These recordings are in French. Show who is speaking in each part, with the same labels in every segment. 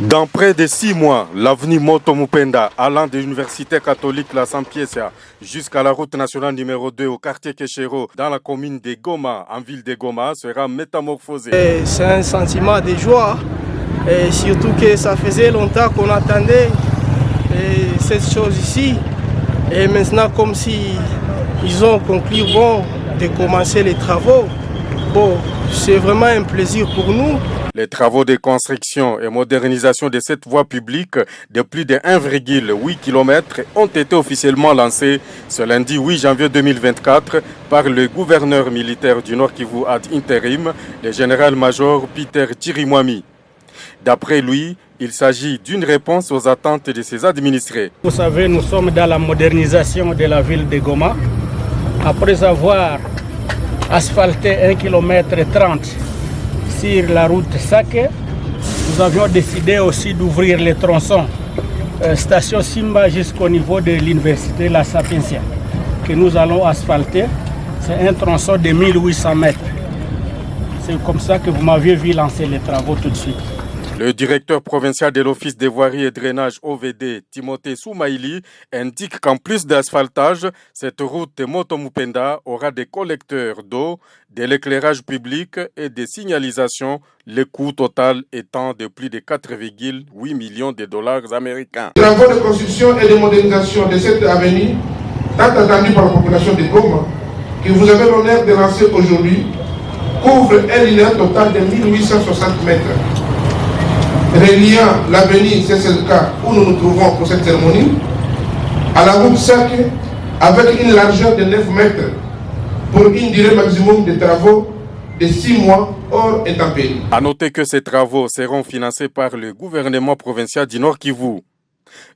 Speaker 1: Dans près de 6 mois, l'avenue Moto Mupenda, allant de l'université catholique La Sampiesia jusqu'à la route nationale numéro 2 au quartier Keshero, dans la commune de Goma, en ville de Goma, sera métamorphosée.
Speaker 2: C'est un sentiment de joie, et surtout que ça faisait longtemps qu'on attendait cette chose ici. Et maintenant, comme si ils ont conclu de commencer les travaux, c'est vraiment un plaisir pour nous.
Speaker 1: Les travaux de construction et modernisation de cette voie publique de plus de 1,8 km ont été officiellement lancés ce lundi 8 janvier 2024 par le gouverneur militaire du Nord Kivu ad intérim, le général-major Peter Chirimwami. D'après lui, il s'agit d'une réponse aux attentes de ses administrés.
Speaker 3: Vous savez, nous sommes dans la modernisation de la ville de Goma. Après avoir asphalté 1,30 km sur la route Sake, nous avions décidé aussi d'ouvrir les tronçons station Simba jusqu'au niveau de l'université La Sapientia que nous allons asphalter. C'est un tronçon de 1800 mètres. C'est comme ça que vous m'aviez vu lancer les travaux tout de suite.
Speaker 1: Le directeur provincial de l'Office des voiries et drainage OVD, Timothée Soumaïli, indique qu'en plus d'asphaltage, cette route Moto Mupenda aura des collecteurs d'eau, de l'éclairage public et des signalisations, le coût total étant de plus de 4,8 millions de dollars américains.
Speaker 4: Les travaux de construction et de modernisation de cette avenue, tant attendue par la population de Goma, que vous avez l'honneur de lancer aujourd'hui, couvrent un linéaire total de 1860 mètres. Reliant l'avenue CSLK où nous nous trouvons pour cette cérémonie à la route 5 avec une largeur de 9 mètres pour une durée maximum de travaux de 6 mois hors intempéries.
Speaker 1: A noter que ces travaux seront financés par le gouvernement provincial du Nord Kivu.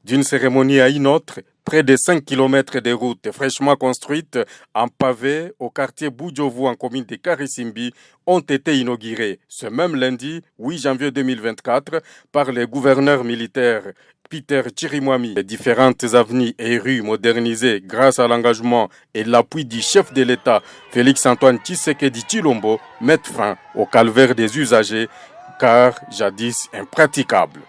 Speaker 1: D'une cérémonie à une autre, près de 5 km de routes fraîchement construites en pavé au quartier Boudjovu en commune de Karisimbi ont été inaugurées ce même lundi 8 janvier 2024 par le gouverneur militaire Peter Chirimwami. Les différentes avenues et rues modernisées grâce à l'engagement et l'appui du chef de l'État Félix-Antoine Tshisekedi Tshilombo mettent fin au calvaire des usagers car jadis impraticable.